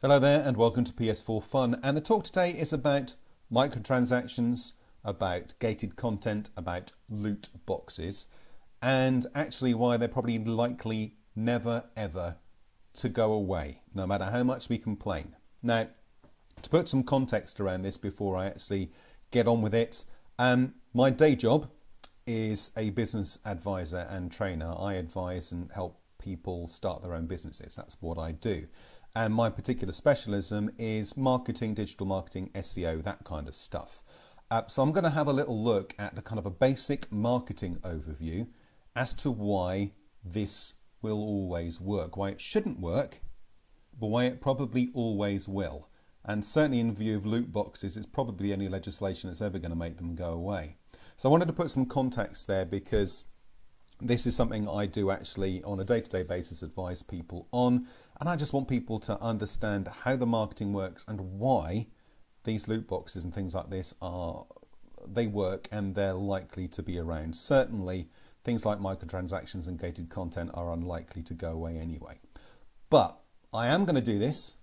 Hello there and welcome to PS4 Fun, and the talk today is about microtransactions, about gated content, about loot boxes, and actually why they're probably likely never ever to go away, no matter how much we complain. Now, to put some context around this before I actually get on with it, my day job is a business advisor and trainer. I advise and help people start their own businesses. That's what I do. And my particular specialism is marketing, digital marketing, SEO, that kind of stuff. So I'm going to have a little look at the kind of a basic marketing overview as to why this will always work, why it shouldn't work, but why it probably always will. And certainly in view of loot boxes, it's probably the only legislation that's ever going to make them go away. So I wanted to put some context there because this is something I do actually on a day-to-day basis advise people on, and I just want people to understand how the marketing works and why these loot boxes and things like this they work and they're likely to be around. Certainly things like microtransactions and gated content are unlikely to go away anyway. But I am going to do this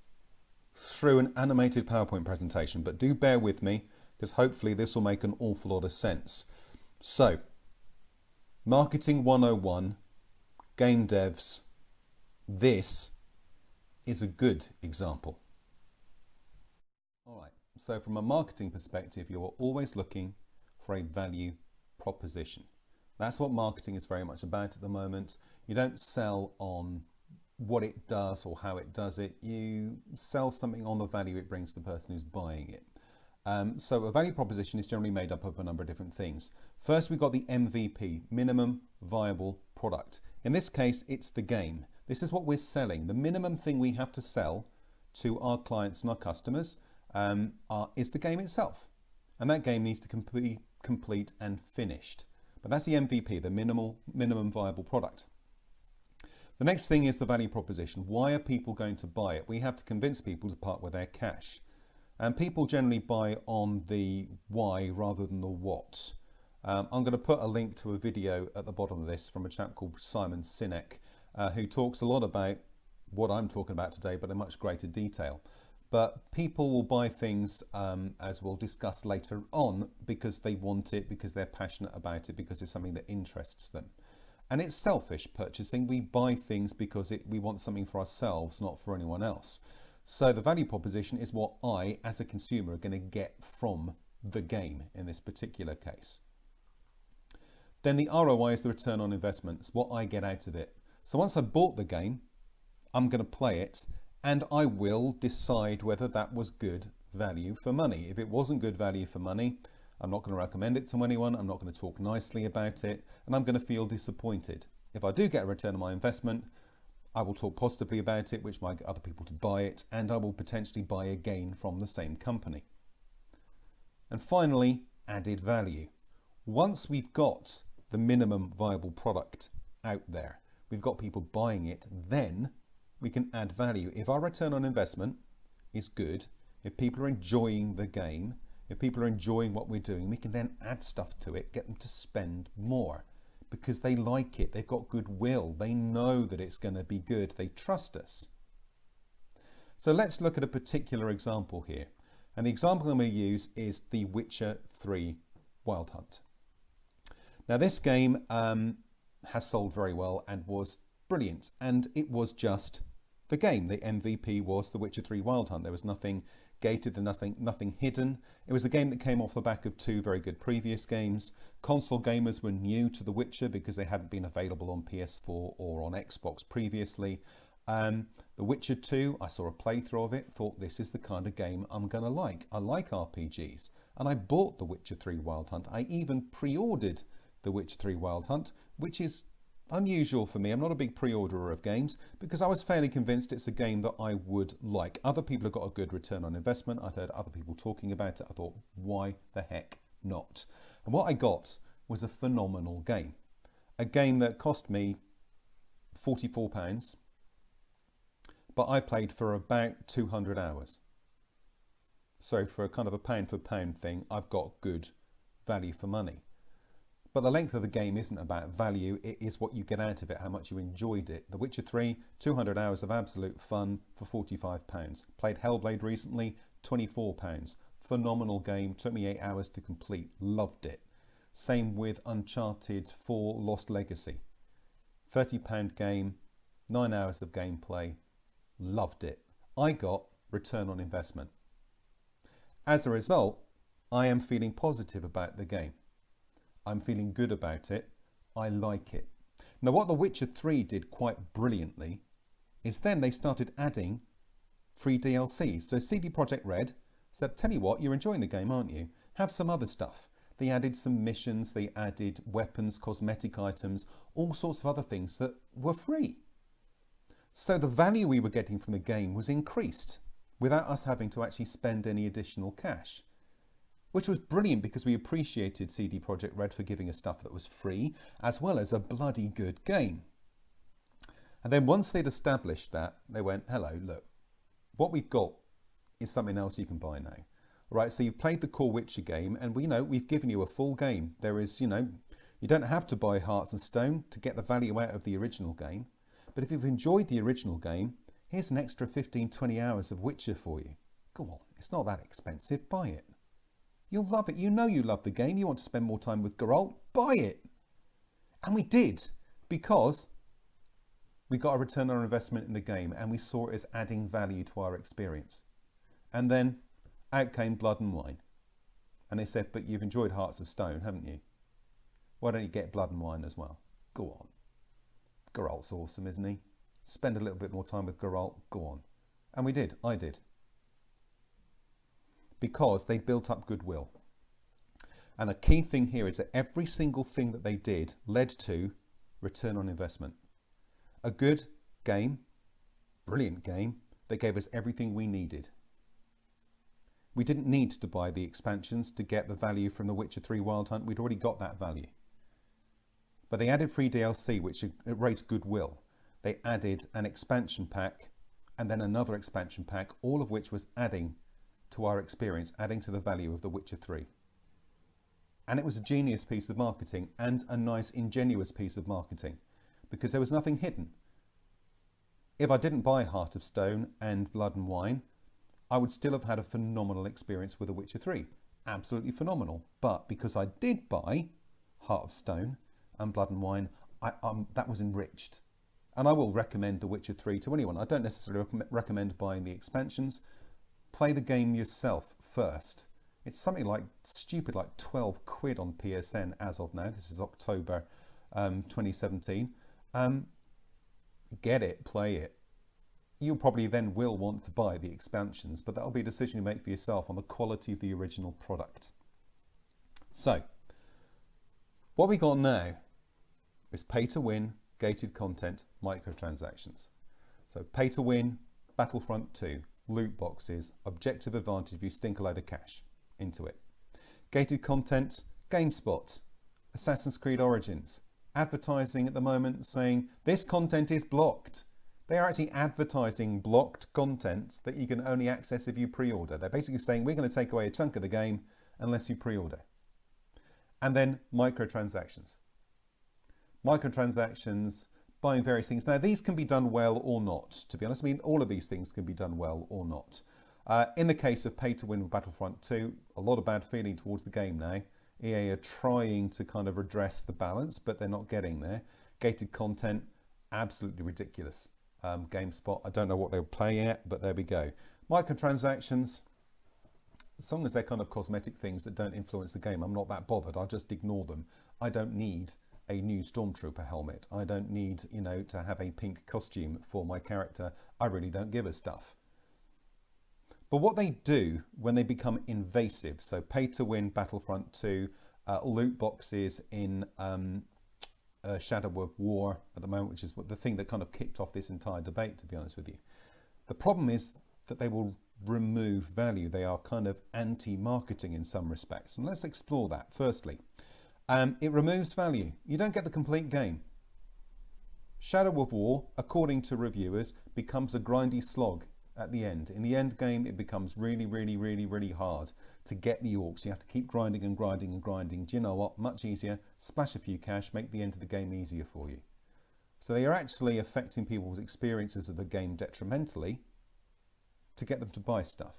through an animated PowerPoint presentation, but do bear with me because hopefully this will make an awful lot of sense. So, Marketing 101, game devs, this is a good example. All right, so from a marketing perspective, you're always looking for a value proposition. That's what marketing is very much about at the moment. You don't sell on what it does or how it does it. You sell something on the value it brings to the person who's buying it. So a value proposition is generally made up of a number of different things. First, we've got the MVP, minimum viable product. In this case, it's the game. This is what we're selling. The minimum thing we have to sell to our clients and our customers is the game itself. And that game needs to be complete and finished. But that's the MVP, the minimum viable product. The next thing is the value proposition. Why are people going to buy it? We have to convince people to part with their cash. And people generally buy on the why rather than the what. I'm going to put a link to a video at the bottom of this from a chap called Simon Sinek, who talks a lot about what I'm talking about today, but in much greater detail. But people will buy things, as we'll discuss later on, because they want it, because they're passionate about it, because it's something that interests them. And it's selfish purchasing. We buy things because we want something for ourselves, not for anyone else. So the value proposition is what I, as a consumer, are going to get from the game in this particular case. Then the ROI is the return on investment. It's what I get out of it. So once I bought the game, I'm going to play it and I will decide whether that was good value for money. If it wasn't good value for money, I'm not going to recommend it to anyone. I'm not going to talk nicely about it, and I'm going to feel disappointed. If I do get a return on my investment, I will talk positively about it, which might get other people to buy it, and I will potentially buy again from the same company. And finally, added value. Once we've got the minimum viable product out there, we've got people buying it, then we can add value. If our return on investment is good, if people are enjoying the game, if people are enjoying what we're doing, we can then add stuff to it, get them to spend more. Because they like it, they've got goodwill, they know that it's going to be good, they trust us. So let's look at a particular example here. And the example I'm going to use is The Witcher 3 Wild Hunt. Now this game has sold very well and was brilliant, and it was just the game. The MVP was The Witcher 3 Wild Hunt. There was nothing gated and nothing hidden. It was a game that came off the back of two very good previous games. Console gamers were new to The Witcher because they hadn't been available on PS4 or on Xbox previously. The Witcher 2, I saw a playthrough of it, thought this is the kind of game I'm going to like. I like RPGs, and I bought The Witcher 3 Wild Hunt. I even pre-ordered The Witcher 3 Wild Hunt, which is unusual for me. I'm not a big pre-orderer of games because I was fairly convinced it's a game that I would like. Other people have got a good return on investment. I'd heard other people talking about it. I thought, why the heck not? And what I got was a phenomenal game. A game that cost me £44, but I played for about 200 hours. So for a kind of a pound for pound thing, I've got good value for money. But the length of the game isn't about value, it is what you get out of it, how much you enjoyed it. The Witcher 3, 200 hours of absolute fun for £45. Played Hellblade recently, £24. Phenomenal game, took me 8 hours to complete, loved it. Same with Uncharted 4 Lost Legacy. £30 game, 9 hours of gameplay, loved it. I got return on investment. As a result, I am feeling positive about the game. I'm feeling good about it. I like it. Now, what The Witcher 3 did quite brilliantly is then they started adding free DLC. So CD Projekt Red said, tell you what, you're enjoying the game, aren't you? Have some other stuff. They added some missions, they added weapons, cosmetic items, all sorts of other things that were free. So the value we were getting from the game was increased without us having to actually spend any additional cash, which was brilliant because we appreciated CD Projekt Red for giving us stuff that was free, as well as a bloody good game. And then once they'd established that, they went, hello, look, what we've got is something else you can buy now. Right, so you've played the core Witcher game, and we know we've given you a full game. There is, you don't have to buy Hearts and Stone to get the value out of the original game. But if you've enjoyed the original game, here's an extra 15, 20 hours of Witcher for you. Go on, it's not that expensive, buy it. You'll love it. You know you love the game. You want to spend more time with Geralt, buy it. And we did, because we got a return on our investment in the game and we saw it as adding value to our experience. And then out came Blood and Wine. And they said, but you've enjoyed Hearts of Stone, haven't you? Why don't you get Blood and Wine as well? Go on. Geralt's awesome, isn't he? Spend a little bit more time with Geralt, go on. And we did, I did. Because they built up goodwill. And the key thing here is that every single thing that they did led to return on investment. A good game, brilliant game, that gave us everything we needed. We didn't need to buy the expansions to get the value from The Witcher 3 Wild Hunt. We'd already got that value. But they added free DLC, which raised goodwill. They added an expansion pack and then another expansion pack, all of which was adding to our experience, adding to the value of The Witcher 3. And it was a genius piece of marketing and a nice, ingenuous piece of marketing because there was nothing hidden. If I didn't buy Heart of Stone and Blood and Wine, I would still have had a phenomenal experience with The Witcher 3. Absolutely phenomenal. But because I did buy Heart of Stone and Blood and Wine, that was enriched. And I will recommend The Witcher 3 to anyone. I don't necessarily recommend buying the expansions. Play the game yourself first. It's something like stupid, like 12 quid on PSN as of now. This is October 2017. Get it, play it. You probably then will want to buy the expansions, but that'll be a decision you make for yourself on the quality of the original product. So, what we got now is pay to win, gated content, microtransactions. So pay to win, Battlefront 2, loot boxes, objective advantage if you stink a load of cash into it. Gated content, GameSpot, Assassin's Creed Origins, advertising at the moment saying this content is blocked. They are actually advertising blocked content that you can only access if you pre-order. They're basically saying we're going to take away a chunk of the game unless you pre-order. And then microtransactions. Microtransactions, buying various things. Now these can be done well or not, to be honest. I mean, all of these things can be done well or not. In the case of pay to win with Battlefront 2, a lot of bad feeling towards the game now. EA are trying to kind of redress the balance, but they're not getting there. Gated content, absolutely ridiculous. GameSpot, I don't know what they'll play at, but there we go. Microtransactions, as long as they're kind of cosmetic things that don't influence the game, I'm not that bothered. I'll just ignore them. I don't need a new Stormtrooper helmet. I don't need, to have a pink costume for my character. I really don't give a stuff. But what they do when they become invasive, so pay to win Battlefront 2, loot boxes in Shadow of War at the moment, which is the thing that kind of kicked off this entire debate, to be honest with you. The problem is that they will remove value. They are kind of anti-marketing in some respects. And let's explore that. Firstly, it removes value. You don't get the complete game. Shadow of War, according to reviewers, becomes a grindy slog. at the end. In the end game, it becomes really, really, really, really hard to get the orcs. You have to keep grinding and grinding and grinding. Do you know what? Much easier. Splash a few cash, make the end of the game easier for you. So they are actually affecting people's experiences of the game detrimentally to get them to buy stuff.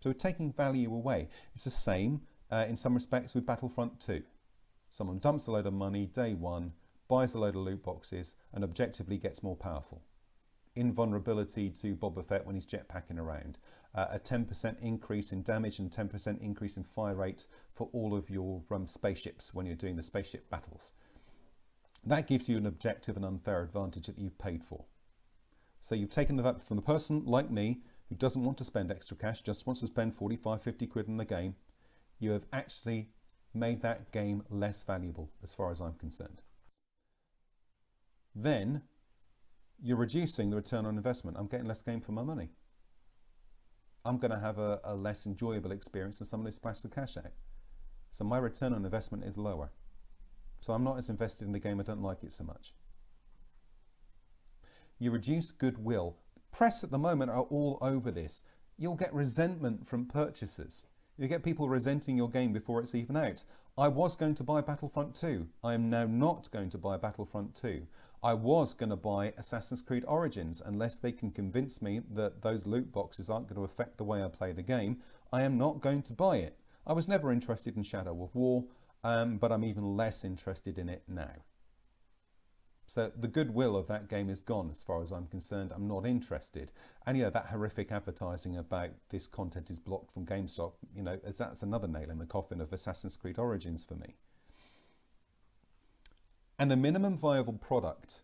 So we're taking value away. It's the same in some respects with Battlefront 2. Someone dumps a load of money day one, buys a load of loot boxes, and objectively gets more powerful. Invulnerability to Boba Fett when he's jetpacking around. A 10% increase in damage and 10% increase in fire rate for all of your spaceships when you're doing the spaceship battles. That gives you an objective and unfair advantage that you've paid for. So you've taken that from the person like me who doesn't want to spend extra cash, just wants to spend 45, 50 quid on the game. You have actually made that game less valuable as far as I'm concerned. Then you're reducing the return on investment. I'm getting less game for my money. I'm going to have a less enjoyable experience than someone who splashed the cash out. So my return on investment is lower. So I'm not as invested in the game, I don't like it so much. You reduce goodwill. Press at the moment are all over this. You'll get resentment from purchasers. You get people resenting your game before it's even out. I was going to buy Battlefront 2. I am now not going to buy Battlefront 2. I was going to buy Assassin's Creed Origins. Unless they can convince me that those loot boxes aren't going to affect the way I play the game, I am not going to buy it. I was never interested in Shadow of War, but I'm even less interested in it now. So the goodwill of that game is gone as far as I'm concerned. I'm not interested. And, you know, that horrific advertising about this content is blocked from GameStop, you know, that's another nail in the coffin of Assassin's Creed Origins for me. And the minimum viable product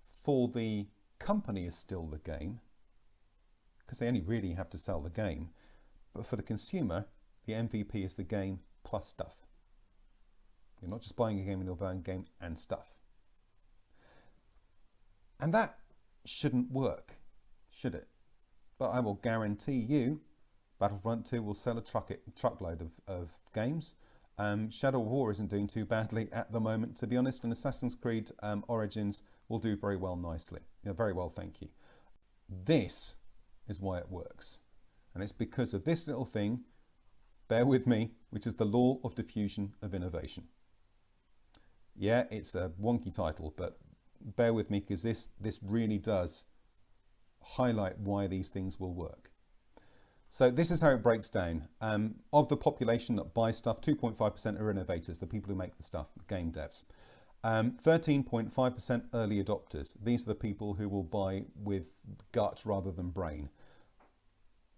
for the company is still the game, because they only really have to sell the game. But for the consumer, the MVP is the game plus stuff. You're not just buying a game, you're buying a game and stuff. And that shouldn't work, should it? But I will guarantee you Battlefront 2 will sell a truckload of games. Shadow of War isn't doing too badly at the moment, to be honest, and Assassin's Creed Origins will do very well nicely. You know, very well, thank you. This is why it works. And it's because of this little thing, bear with me, which is the law of diffusion of innovation. Yeah, it's a wonky title, but bear with me because this really does highlight why these things will work. So this is how it breaks down. Of the population that buys stuff, 2.5% are innovators, the people who make the stuff, game devs. 13.5% early adopters. These are the people who will buy with gut rather than brain.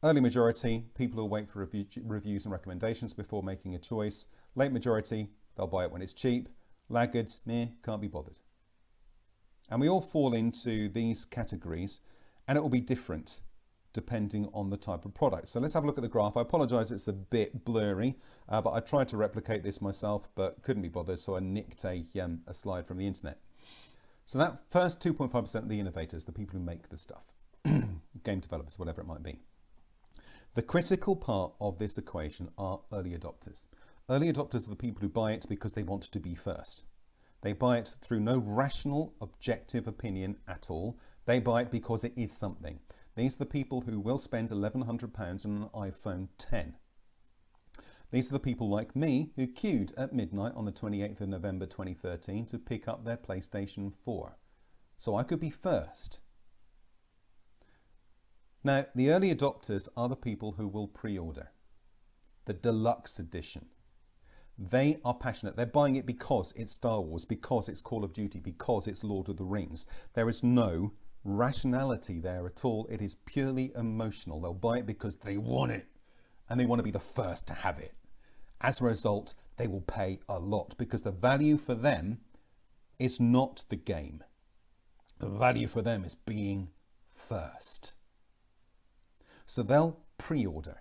Early majority, people who wait for reviews and recommendations before making a choice. Late majority, they'll buy it when it's cheap. Laggards, meh, can't be bothered. And we all fall into these categories, and it will be different depending on the type of product. So let's have a look at the graph. I apologize, it's a bit blurry, but I tried to replicate this myself, but couldn't be bothered, so I nicked a slide from the internet. So that first 2.5% of the innovators, the people who make the stuff, game developers, whatever it might be. The critical part of this equation are early adopters. Early adopters are the people who buy it because they want to be first. They buy it through no rational, objective opinion at all. They buy it because it is something. These are the people who will spend £1,100 on an iPhone 10. These are the people like me who queued at midnight on the 28th of November 2013 to pick up their PlayStation 4. So I could be first. Now, the early adopters are the people who will pre-order the deluxe edition. They are passionate. They're buying it because it's Star Wars, because it's Call of Duty, because it's Lord of the Rings. There is no rationality there at all. It is purely emotional. They'll buy it because they want it and they want to be the first to have it. As a result, they will pay a lot because the value for them is not the game. The value for them is being first. So they'll pre-order,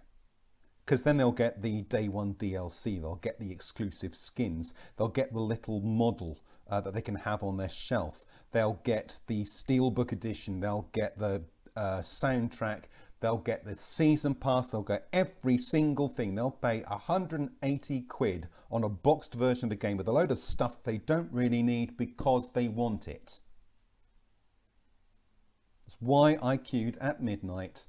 because then they'll get the day one DLC, they'll get the exclusive skins, they'll get the little model that they can have on their shelf, they'll get the Steelbook edition, they'll get the soundtrack, they'll get the season pass, they'll get every single thing. They'll pay 180 quid on a boxed version of the game with a load of stuff they don't really need because they want it. It's why I queued at midnight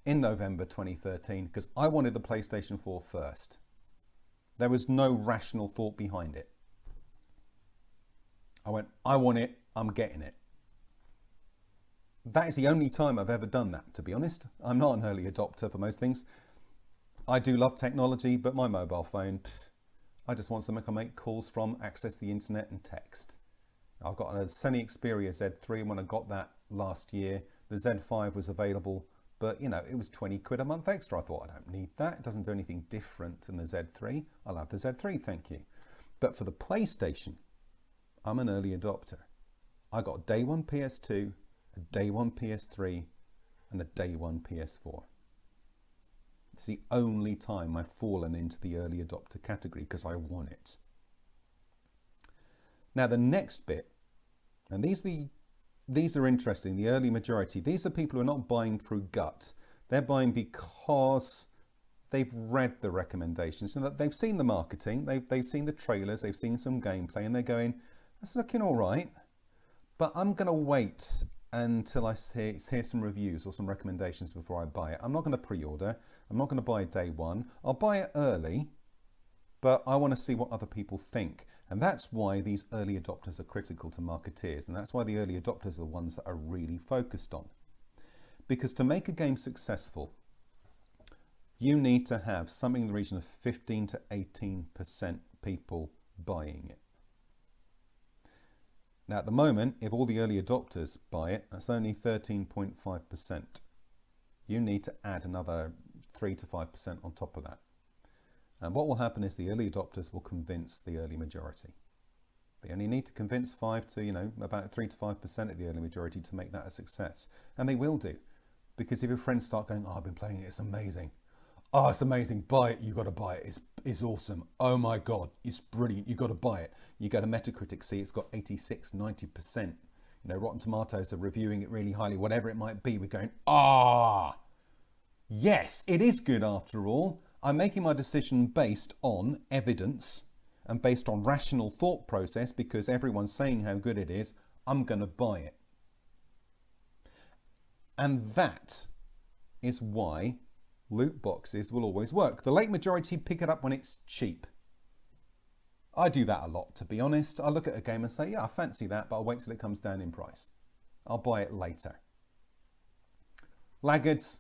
in November 2013, because I wanted the PlayStation 4 first. There was no rational thought behind it. I went, I want it, I'm getting it. That is the only time I've ever done that, to be honest. I'm not an early adopter for most things. I do love technology, but my mobile phone, I just want something I can make calls from, access the internet and text. I've got a Sony Xperia Z3, and when I got that last year, the Z5 was available, but you know, it was 20 quid a month extra. I thought, I don't need that. It doesn't do anything different than the Z3. I'll have the Z3, thank you. But for the PlayStation, I'm an early adopter. I got day one PS2, a day one PS3, and a day one PS4. It's the only time I've fallen into the early adopter category because I want it. Now the next bit, and these are interesting, the early majority. These are people who are not buying through gut. They're buying because they've read the recommendations and that they've seen the marketing, they've seen the trailers, they've seen some gameplay, and they're going, that's looking all right, but I'm going to wait until I hear some reviews or some recommendations before I buy it. I'm not going to pre-order. I'm not going to buy it day one. I'll buy it early, but I want to see what other people think. And that's why these early adopters are critical to marketeers. And that's why the early adopters are the ones that are really focused on. Because to make a game successful, you need to have something in the region of 15 to 18% people buying it. Now at the moment, if all the early adopters buy it, that's only 13.5%. You need to add another 3 to 5% on top of that. And what will happen is the early adopters will convince the early majority. They only need to convince about 3 to 5% of the early majority to make that a success. And they will do. Because if your friends start going, oh, I've been playing it, it's amazing. Oh, it's amazing, buy it, you got to buy it, it's awesome. Oh my God, it's brilliant, you got to buy it. You go to Metacritic, see it's got 86, 90%. You know, Rotten Tomatoes are reviewing it really highly, whatever it might be. We're going, yes, it is good after all. I'm making my decision based on evidence and based on rational thought process because everyone's saying how good it is. I'm going to buy it. And that is why loot boxes will always work. The late majority pick it up when it's cheap. I do that a lot, to be honest. I look at a game and say, yeah, I fancy that, but I'll wait till it comes down in price. I'll buy it later. Laggards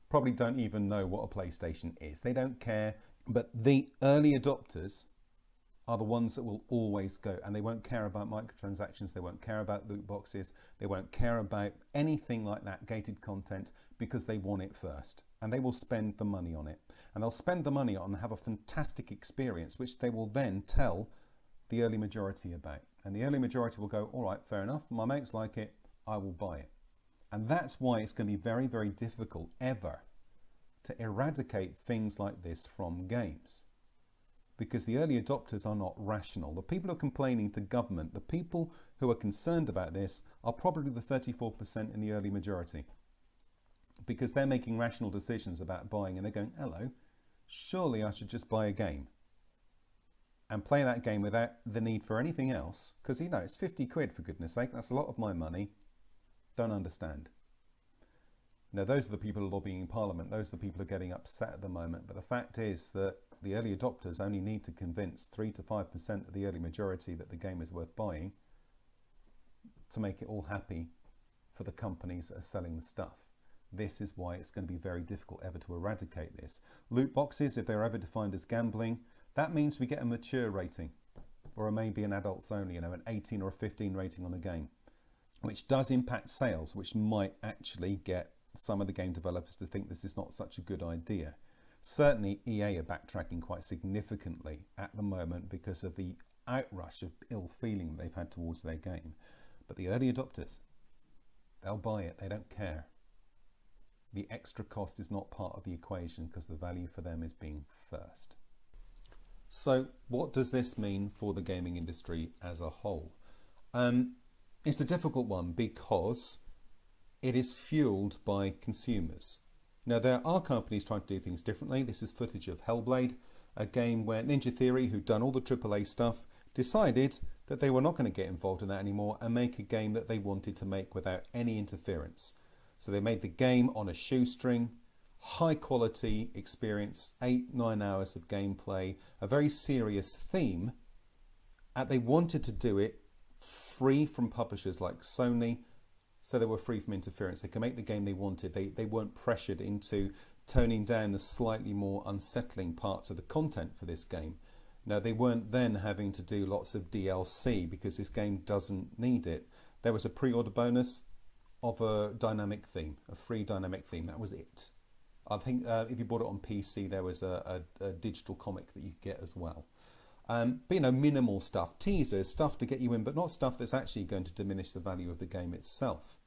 probably don't even know what a PlayStation is. They don't care. But the early adopters are the ones that will always go, and they won't care about microtransactions, they won't care about loot boxes, they won't care about anything like that, gated content, because they want it first. And they will spend the money on it. And they'll spend the money on and have a fantastic experience, which they will then tell the early majority about. And the early majority will go, all right, fair enough, my mates like it, I will buy it. And that's why it's going to be very, very difficult ever to eradicate things like this from games. Because the early adopters are not rational. The people who are complaining to government, the people who are concerned about this are probably the 34% in the early majority. Because they're making rational decisions about buying and they're going, hello, surely I should just buy a game and play that game without the need for anything else. Because, you know, it's 50 quid for goodness sake. That's a lot of my money. Don't understand. Now, those are the people lobbying in Parliament. Those are the people who are getting upset at the moment. But the fact is that the early adopters only need to convince 3 to 5% of the early majority that the game is worth buying to make it all happy for the companies that are selling the stuff. This is why it's going to be very difficult ever to eradicate this. Loot boxes, if they're ever defined as gambling, that means we get a mature rating, or maybe an adults only, an 18 or a 15 rating on a game, which does impact sales, which might actually get some of the game developers to think this is not such a good idea. Certainly EA are backtracking quite significantly at the moment because of the outrush of ill feeling they've had towards their game. But the early adopters, they'll buy it, they don't care. The extra cost is not part of the equation because the value for them is being first. So what does this mean for the gaming industry as a whole? It's a difficult one because it is fueled by consumers. Now, there are companies trying to do things differently. This is footage of Hellblade, a game where Ninja Theory, who'd done all the AAA stuff, decided that they were not going to get involved in that anymore and make a game that they wanted to make without any interference. So they made the game on a shoestring, high quality experience, 8-9 hours of gameplay, a very serious theme, and they wanted to do it free from publishers like Sony, so they were free from interference. They could make the game they wanted. They weren't pressured into toning down the slightly more unsettling parts of the content for this game. No, they weren't then having to do lots of DLC because this game doesn't need it. There was a pre-order bonus of a dynamic theme, a free dynamic theme. That was it. I think if you bought it on PC, there was a digital comic that you could get as well. But you know, minimal stuff, teasers, stuff to get you in, but not stuff that's actually going to diminish the value of the game itself.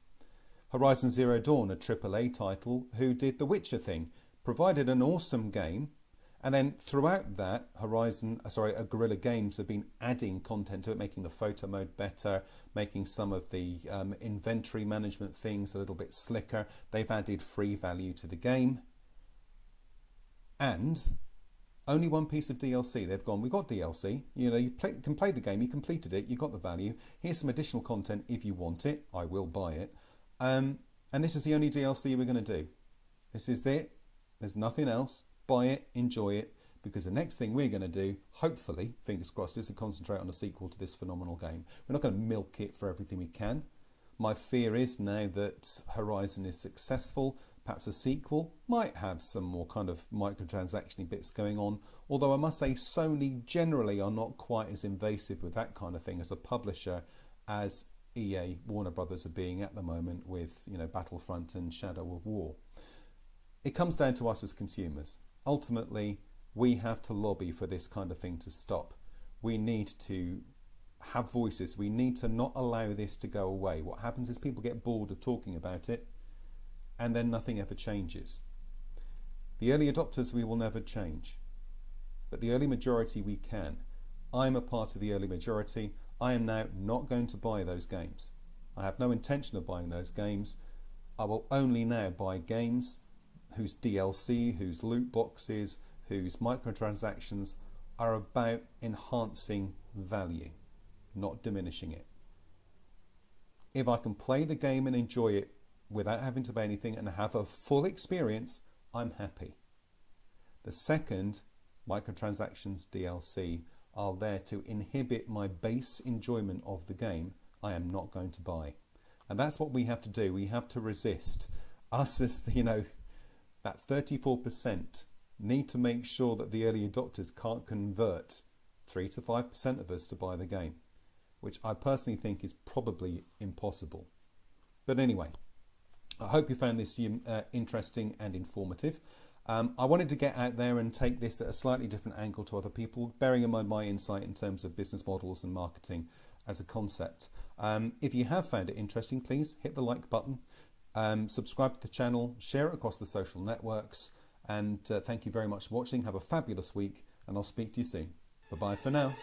Horizon Zero Dawn, a AAA title who did the Witcher thing, provided an awesome game, and then throughout that, Guerrilla Games have been adding content to it, making the photo mode better, making some of the inventory management things a little bit slicker. They've added free value to the game, and only one piece of DLC. They've gone, we got DLC, you know, you can play the game, you completed it, you got the value, here's some additional content if you want it, I will buy it. And this is the only DLC we're going to do. This is it, there's nothing else. Buy it, enjoy it, because the next thing we're going to do, hopefully, fingers crossed, is to concentrate on a sequel to this phenomenal game. We're not going to milk it for everything we can. My fear is now that Horizon is successful, perhaps a sequel might have some more kind of microtransaction bits going on, although I must say Sony generally are not quite as invasive with that kind of thing as a publisher as EA, Warner Brothers are being at the moment with, you know, Battlefront and Shadow of War. It comes down to us as consumers. Ultimately, we have to lobby for this kind of thing to stop. We need to have voices. We need to not allow this to go away. What happens is people get bored of talking about it, and then nothing ever changes. The early adopters we will never change, but the early majority we can. I'm a part of the early majority. I am now not going to buy those games. I have no intention of buying those games. I will only now buy games whose DLC, whose loot boxes, whose microtransactions are about enhancing value, not diminishing it. If I can play the game and enjoy it without having to pay anything and have a full experience, I'm happy. The second, microtransactions, DLC, are there to inhibit my base enjoyment of the game, I am not going to buy. And that's what we have to do. We have to resist. Us as, you know, that 34% need to make sure that the early adopters can't convert 3 to 5% of us to buy the game, which I personally think is probably impossible. But anyway, I hope you found this interesting and informative. I wanted to get out there and take this at a slightly different angle to other people, bearing in mind my insight in terms of business models and marketing as a concept. If you have found it interesting, please hit the like button. Subscribe to the channel, share it across the social networks, and thank you very much for watching. Have a fabulous week, and I'll speak to you soon. Bye-bye for now.